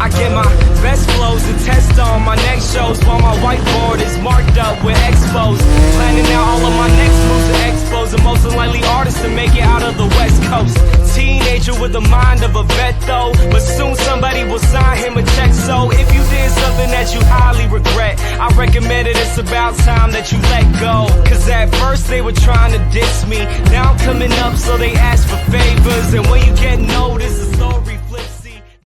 I get my best flows and test on my next shows, while my whiteboard is marked up with expos. Planning out all of my next moves and expos. The most unlikely artist to make it out of the West Coast. Teenager with the mind of a vet though, but soon somebody will sign him a check. So if you did something that you highly regret, I recommend it, it's about time that you let go. Cause at first they were trying to diss me, now I'm coming up so they ask for favors. And when you get noticed, the story